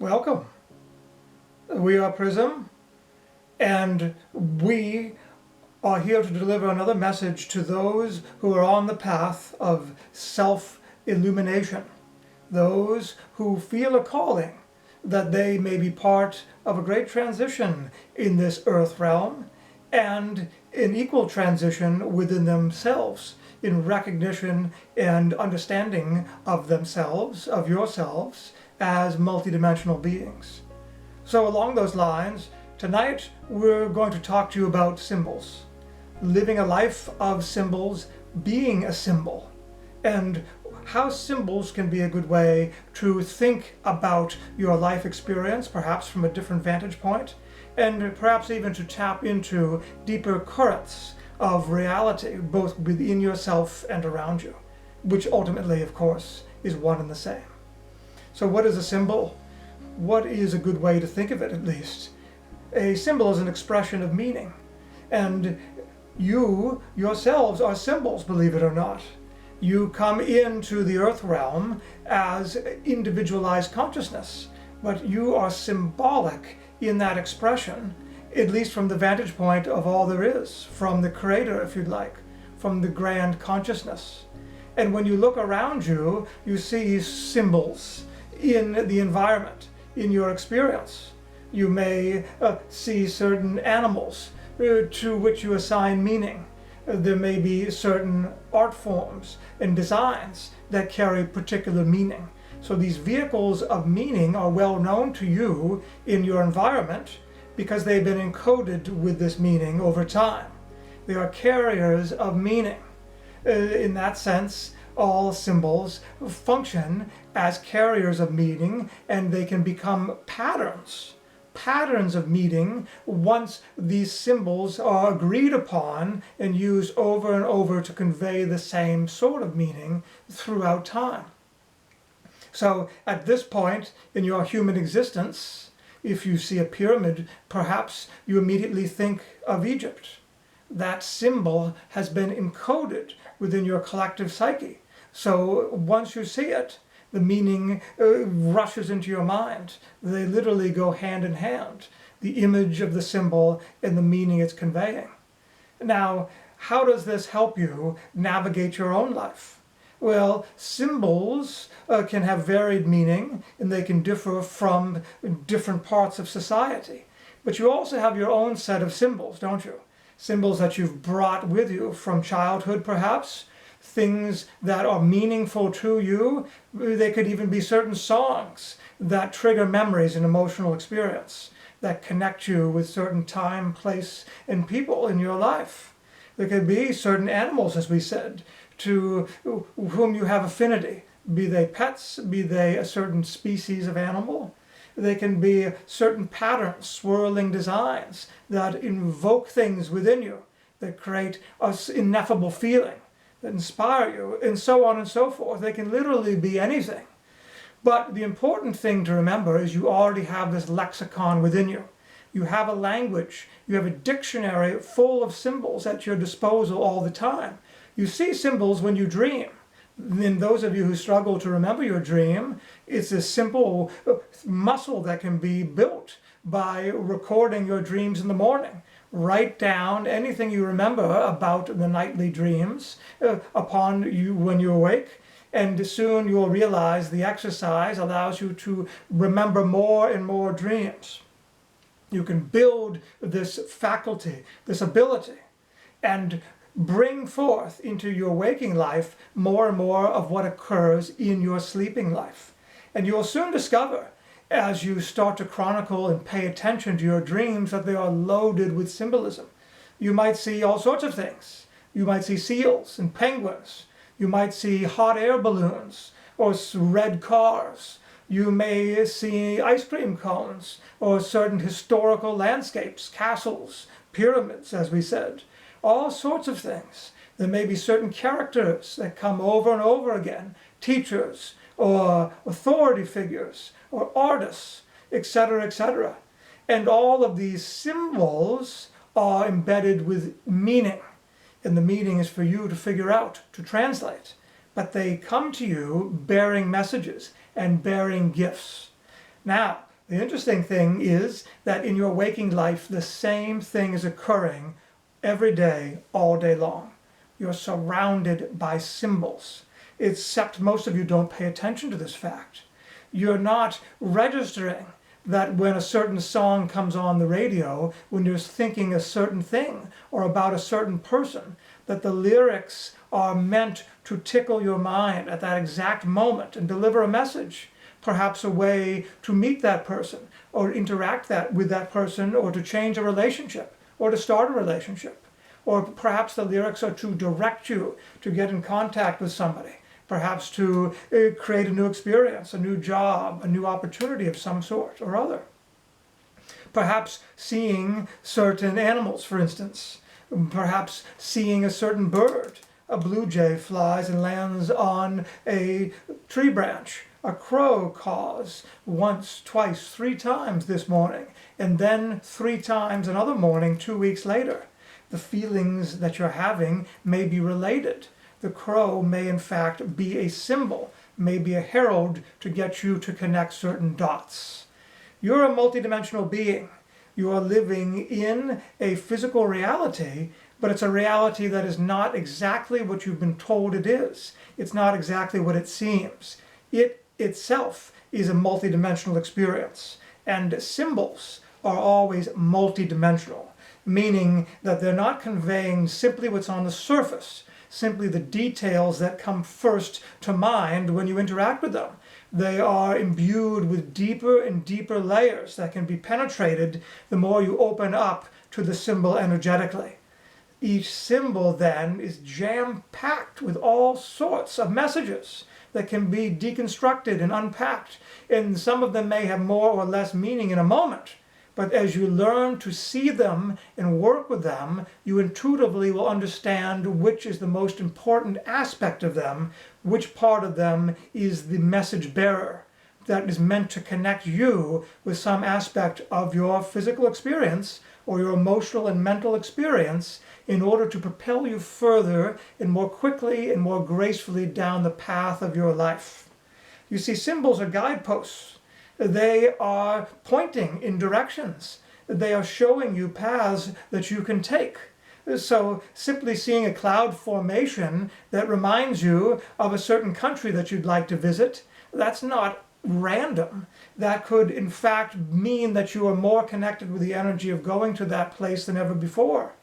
Welcome. We are Prism, and we are here to deliver another message to those who are on the path of self-illumination, those who feel a calling that they may be part of a great transition in this earth realm and an equal transition within themselves in recognition and understanding of themselves, of yourselves, as multidimensional beings. So along those lines, tonight we're going to talk to you about symbols, living a life of symbols, being a symbol, and how symbols can be a good way to think about your life experience, perhaps from a different vantage point, and perhaps even to tap into deeper currents of reality, both within yourself and around you, which ultimately, of course, is one and the same. So what is a symbol? What is a good way to think of it, at least? A symbol is an expression of meaning, and you yourselves are symbols, believe it or not. You come into the earth realm as individualized consciousness, but you are symbolic in that expression, at least from the vantage point of all there is, from the creator, if you'd like, from the grand consciousness. And when you look around you, you see symbols in the environment, in your experience. You may see certain animals to which you assign meaning. There may be certain art forms and designs that carry particular meaning. So these vehicles of meaning are well known to you in your environment because they've been encoded with this meaning over time. They are carriers of meaning. In that sense, all symbols function as carriers of meaning, and they can become patterns of meaning once these symbols are agreed upon and used over and over to convey the same sort of meaning throughout time. So at this point in your human existence, if you see a pyramid, perhaps you immediately think of Egypt. That symbol has been encoded within your collective psyche. So once you see it, the meaning rushes into your mind. They literally go hand in hand, the image of the symbol and the meaning it's conveying. Now, how does this help you navigate your own life? Well, symbols can have varied meaning, and they can differ from different parts of society. But you also have your own set of symbols, don't you? Symbols that you've brought with you from childhood, perhaps. Things that are meaningful to you. They could even be certain songs that trigger memories and emotional experience, that connect you with certain time, place, and people in your life. There could be certain animals, as we said, to whom you have affinity, be they pets, be they a certain species of animal. They can be certain patterns, swirling designs that invoke things within you, that create an ineffable feeling, that inspire you, and so on and so forth. They can literally be anything. But the important thing to remember is you already have this lexicon within you. You have a language. You have a dictionary full of symbols at your disposal all the time. You see symbols when you dream. In those of you who struggle to remember your dream, it's a simple muscle that can be built by recording your dreams in the morning. Write down anything you remember about the nightly dreams upon you when you awake, and soon you'll realize the exercise allows you to remember more and more dreams. You can build this faculty, this ability, and bring forth into your waking life more and more of what occurs in your sleeping life. And you'll soon discover, as you start to chronicle and pay attention to your dreams, that they are loaded with symbolism. You might see all sorts of things. You might see seals and penguins. You might see hot air balloons or red cars. You may see ice cream cones or certain historical landscapes, castles, pyramids, as we said. All sorts of things. There may be certain characters that come over and over again, teachers or authority figures or artists, etc., etc. And all of these symbols are embedded with meaning. And the meaning is for you to figure out, to translate. But they come to you bearing messages and bearing gifts. Now, The interesting thing is that in your waking life, the same thing is occurring every day, all day long. You're surrounded by symbols, except most of you don't pay attention to this fact. You're not registering that when a certain song comes on the radio, when you're thinking a certain thing or about a certain person, that the lyrics are meant to tickle your mind at that exact moment and deliver a message, perhaps a way to meet that person or interact with that person, or to change a relationship or to start a relationship. Or perhaps the lyrics are to direct you to get in contact with somebody, perhaps to create a new experience, a new job, a new opportunity of some sort or other. Perhaps seeing certain animals, for instance. Perhaps seeing a certain bird. A blue jay flies and lands on a tree branch. A crow caws once, twice, 3 times this morning, and then 3 times another morning 2 weeks later. The feelings that you're having may be related. The crow may in fact be a symbol, may be a herald to get you to connect certain dots. You're a multidimensional being. You are living in a physical reality, but it's a reality that is not exactly what you've been told it is. It's not exactly what it seems. It itself is a multidimensional experience, and symbols are always multidimensional, meaning that they're not conveying simply what's on the surface, simply the details that come first to mind when you interact with them. They are imbued with deeper and deeper layers that can be penetrated the more you open up to the symbol energetically. Each symbol then is jam-packed with all sorts of messages that can be deconstructed and unpacked, and some of them may have more or less meaning in a moment. But as you learn to see them and work with them, you intuitively will understand which is the most important aspect of them, which part of them is the message bearer that is meant to connect you with some aspect of your physical experience or your emotional and mental experience in order to propel you further and more quickly and more gracefully down the path of your life. You see, symbols are guideposts. They are pointing in directions. They are showing you paths that you can take. So simply seeing a cloud formation that reminds you of a certain country that you'd like to visit, that's not random. That could in fact mean that you are more connected with the energy of going to that place than ever before.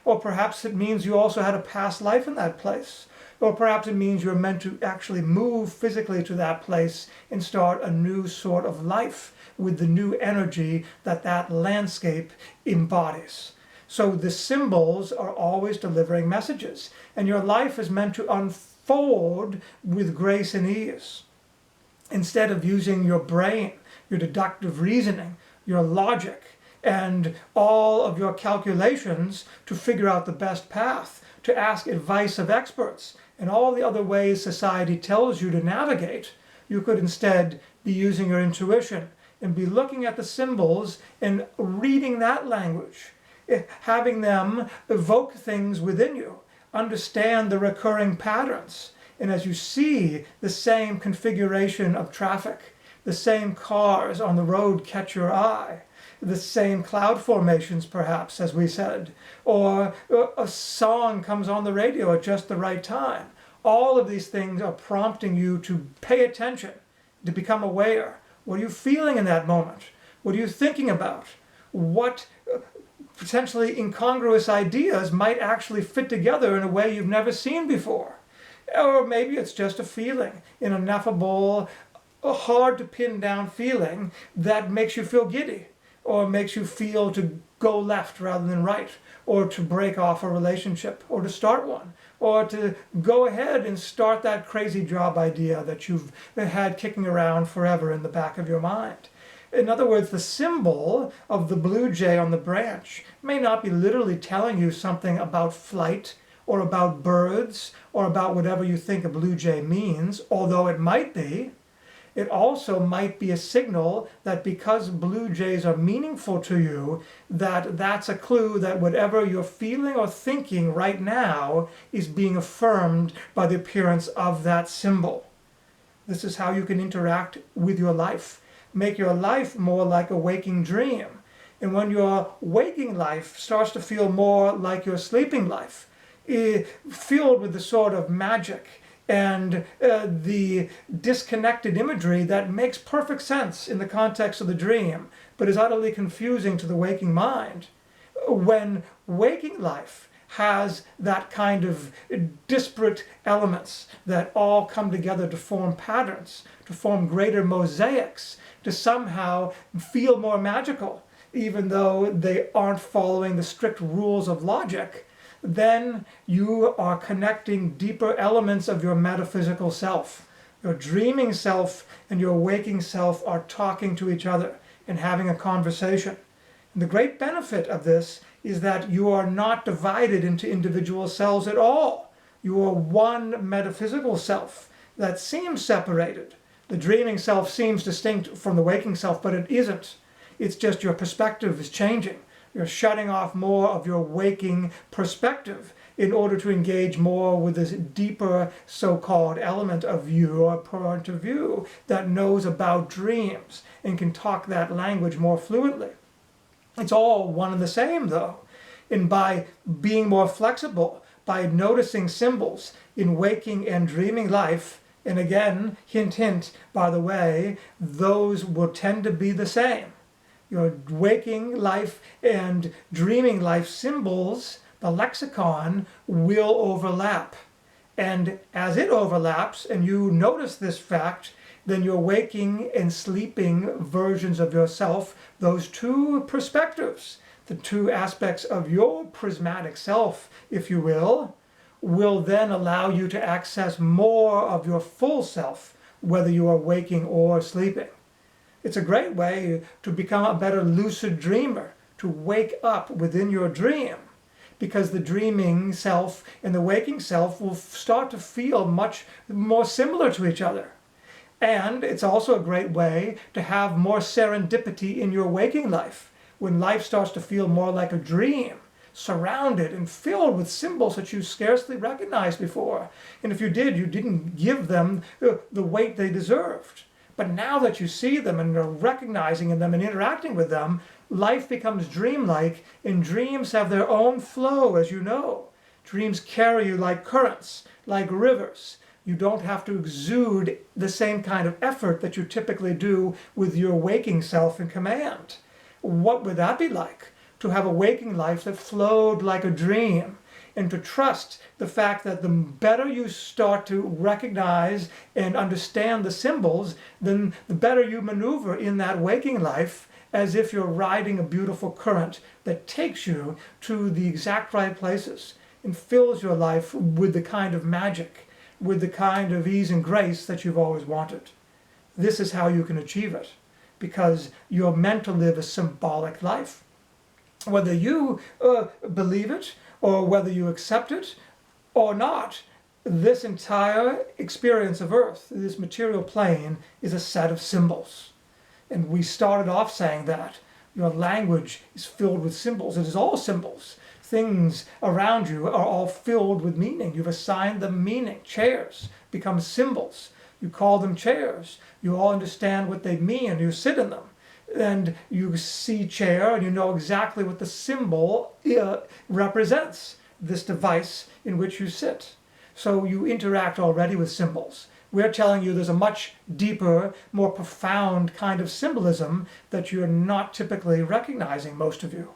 Or perhaps it means you also had a past life in that place. Or perhaps it means you're meant to actually move physically to that place and start a new sort of life with the new energy that that landscape embodies. So the symbols are always delivering messages, and your life is meant to unfold with grace and ease. Instead of using your brain, your deductive reasoning, your logic, and all of your calculations to figure out the best path, to ask advice of experts, and all the other ways society tells you to navigate, you could instead be using your intuition and be looking at the symbols and reading that language, having them evoke things within you, understand the recurring patterns. And as you see the same configuration of traffic, the same cars on the road catch your eye, the same cloud formations perhaps, as we said, or a song comes on the radio at just the right time. All of these things are prompting you to pay attention, to become aware. What are you feeling in that moment? What are you thinking about? What potentially incongruous ideas might actually fit together in a way you've never seen before? Or maybe it's just a feeling, an ineffable, hard to pin down feeling that makes you feel giddy, or makes you feel to go left rather than right, or to break off a relationship, or to start one, or to go ahead and start that crazy job idea that you've had kicking around forever in the back of your mind. In other words, the symbol of the blue jay on the branch may not be literally telling you something about flight, or about birds, or about whatever you think a blue jay means, although it might be. It also might be a signal that because blue jays are meaningful to you, that's a clue that whatever you're feeling or thinking right now is being affirmed by the appearance of that symbol. This is how you can interact with your life. make your life more like a waking dream. And when your waking life starts to feel more like your sleeping life, filled with the sort of magic and the disconnected imagery that makes perfect sense in the context of the dream, but is utterly confusing to the waking mind. When waking life has that kind of disparate elements that all come together to form patterns, to form greater mosaics, to somehow feel more magical, even though they aren't following the strict rules of logic, then you are connecting deeper elements of your metaphysical self. Your dreaming self and your waking self are talking to each other and having a conversation. And the great benefit of this is that you are not divided into individual selves at all. You are one metaphysical self that seems separated. The dreaming self seems distinct from the waking self, but it isn't. It's just your perspective is changing. You're shutting off more of your waking perspective in order to engage more with this deeper so-called element of your point of view that knows about dreams and can talk that language more fluently. It's all one and the same, though. And by being more flexible, by noticing symbols in waking and dreaming life, and again, hint, hint, by the way, those will tend to be the same. Your waking life and dreaming life symbols, the lexicon, will overlap. And as it overlaps, and you notice this fact, then your waking and sleeping versions of yourself, those two perspectives, the two aspects of your prismatic self, if you will then allow you to access more of your full self, whether you are waking or sleeping. It's a great way to become a better lucid dreamer, to wake up within your dream, because the dreaming self and the waking self will start to feel much more similar to each other. And it's also a great way to have more serendipity in your waking life, when life starts to feel more like a dream, surrounded and filled with symbols that you scarcely recognized before. And if you did, you didn't give them the weight they deserved. But now that you see them and are recognizing them and interacting with them, life becomes dreamlike, and dreams have their own flow, as you know. Dreams carry you like currents, like rivers. You don't have to exude the same kind of effort that you typically do with your waking self in command. What would that be like? To have a waking life that flowed like a dream, and to trust the fact that the better you start to recognize and understand the symbols, then the better you maneuver in that waking life, as if you're riding a beautiful current that takes you to the exact right places and fills your life with the kind of magic, with the kind of ease and grace that you've always wanted. This is how you can achieve it, because you're meant to live a symbolic life. Whether you believe it, or whether you accept it or not, this entire experience of Earth, this material plane, is a set of symbols. And we started off saying that your language is filled with symbols. It is all symbols. Things around you are all filled with meaning. You've assigned them meaning. Chairs become symbols. You call them chairs. You all understand what they mean, and you sit in them. And you see chair, and you know exactly what the symbol represents, this device in which you sit. So you interact already with symbols. We're telling you there's a much deeper, more profound kind of symbolism that you're not typically recognizing, most of you.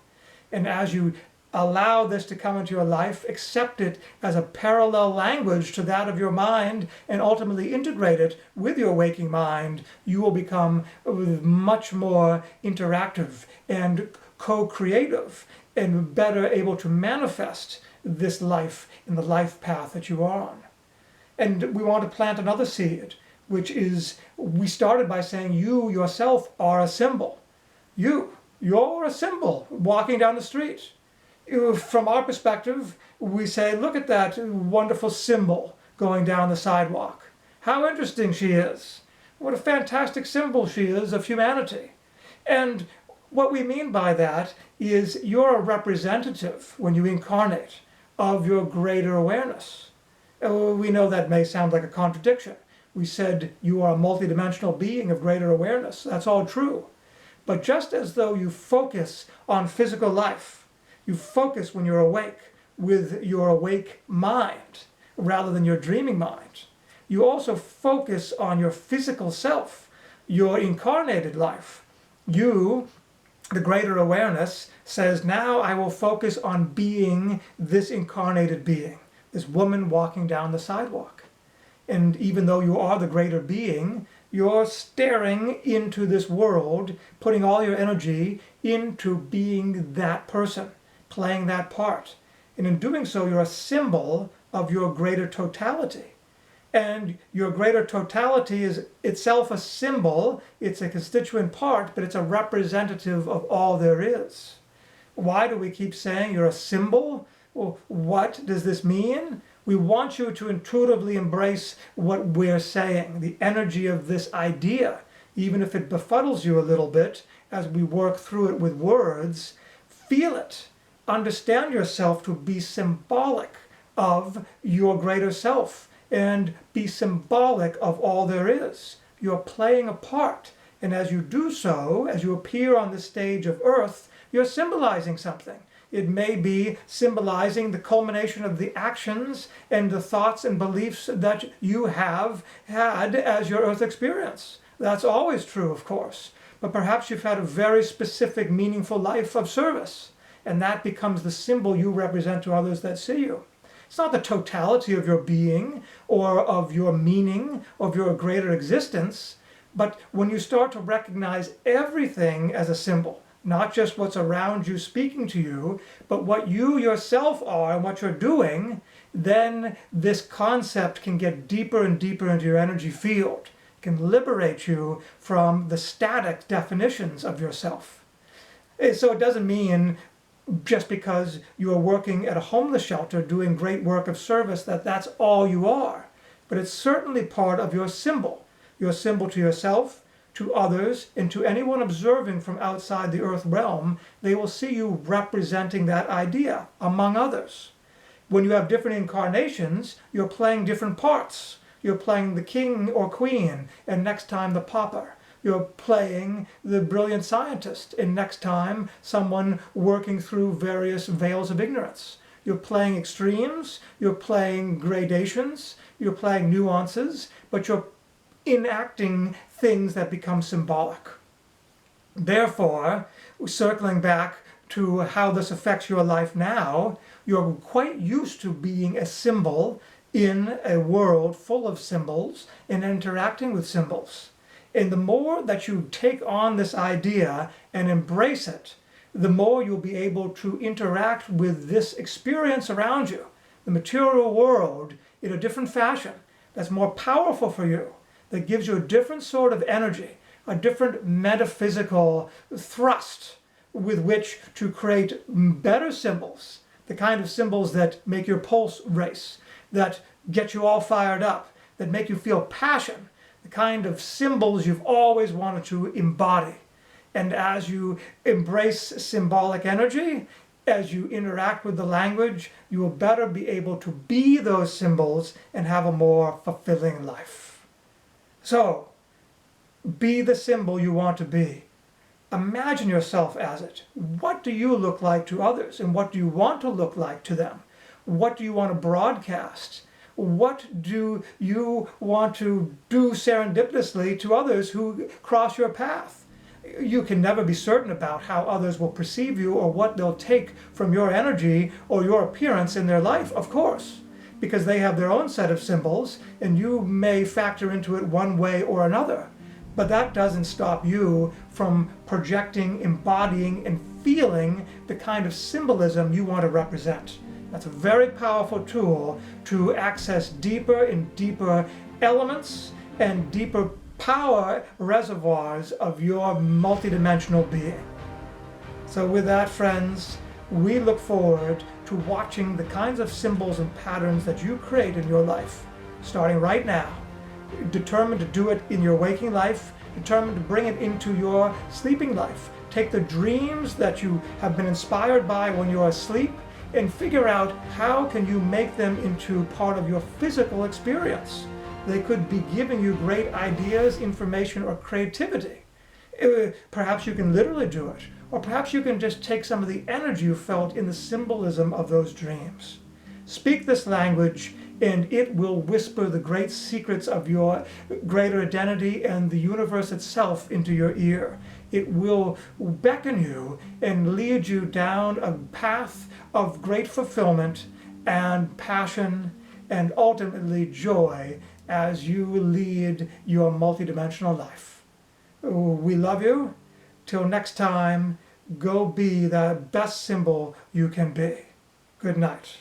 And as you allow this to come into your life, accept it as a parallel language to that of your mind, and ultimately integrate it with your waking mind, you will become much more interactive and co-creative and better able to manifest this life in the life path that you are on. And we want to plant another seed, which is, we started by saying you yourself are a symbol. You're a symbol walking down the street. From our perspective, we say, look at that wonderful symbol going down the sidewalk. How interesting she is. What a fantastic symbol she is of humanity. And what we mean by that is you're a representative, when you incarnate, of your greater awareness. We know that may sound like a contradiction, We said you are a multidimensional being of greater awareness. That's all true. But just as though you focus on physical life, you focus when you're awake with your awake mind rather than your dreaming mind. You also focus on your physical self, your incarnated life. You, the greater awareness, says, now I will focus on being this incarnated being, this woman walking down the sidewalk. And even though you are the greater being, you're staring into this world, putting all your energy into being that person, playing that part. And in doing so, you're a symbol of your greater totality. And your greater totality is itself a symbol. It's a constituent part, but it's a representative of all there is. Why do we keep saying you're a symbol? Well, what does this mean? We want you to intuitively embrace what we're saying, the energy of this idea, even if it befuddles you a little bit as we work through it with words. Feel it. Understand yourself to be symbolic of your greater self and be symbolic of all there is. You're playing a part. And as you do so, as you appear on the stage of Earth, you're symbolizing something. It may be symbolizing the culmination of the actions and the thoughts and beliefs that you have had as your Earth experience. That's always true, of course. But perhaps you've had a very specific, meaningful life of service, and that becomes the symbol you represent to others that see you. It's not the totality of your being or of your meaning, of your greater existence, but when you start to recognize everything as a symbol, not just what's around you speaking to you, but what you yourself are and what you're doing, then this concept can get deeper and deeper into your energy field. It can liberate you from the static definitions of yourself. So it doesn't mean just because you are working at a homeless shelter doing great work of service that that's all you are. But it's certainly part of your symbol to yourself, to others, and to anyone observing from outside the earth realm. They will see you representing that idea, among others. When you have different incarnations, you're playing different parts. You're playing the king or queen, and next time the pauper. You're playing the brilliant scientist, and next time someone working through various veils of ignorance. You're playing extremes, you're playing gradations, you're playing nuances, but you're enacting things that become symbolic. Therefore, circling back to how this affects your life now, you're quite used to being a symbol in a world full of symbols and interacting with symbols. And the more that you take on this idea and embrace it, the more you'll be able to interact with this experience around you, the material world, in a different fashion that's more powerful for you, that gives you a different sort of energy, a different metaphysical thrust with which to create better symbols, the kind of symbols that make your pulse race, that get you all fired up, that make you feel passion, the kind of symbols you've always wanted to embody. And as you embrace symbolic energy, as you interact with the language, you will better be able to be those symbols and have a more fulfilling life. So, be the symbol you want to be. Imagine yourself as it. What do you look like to others, and what do you want to look like to them? What do you want to broadcast? What do you want to do serendipitously to others who cross your path? You can never be certain about how others will perceive you or what they'll take from your energy or your appearance in their life, of course, because they have their own set of symbols and you may factor into it one way or another. But that doesn't stop you from projecting, embodying, and feeling the kind of symbolism you want to represent. That's a very powerful tool to access deeper and deeper elements and deeper power reservoirs of your multidimensional being. So with that, friends, we look forward to watching the kinds of symbols and patterns that you create in your life, starting right now. Determined to do it in your waking life, determined to bring it into your sleeping life. Take the dreams that you have been inspired by when you're asleep and figure out how can you make them into part of your physical experience. They could be giving you great ideas, information, or creativity. Perhaps you can literally do it, or perhaps you can just take some of the energy you felt in the symbolism of those dreams. Speak this language, and it will whisper the great secrets of your greater identity and the universe itself into your ear. It will beckon you and lead you down a path of great fulfillment and passion and ultimately joy as you lead your multidimensional life. We love you. Till next time, go be the best symbol you can be. Good night.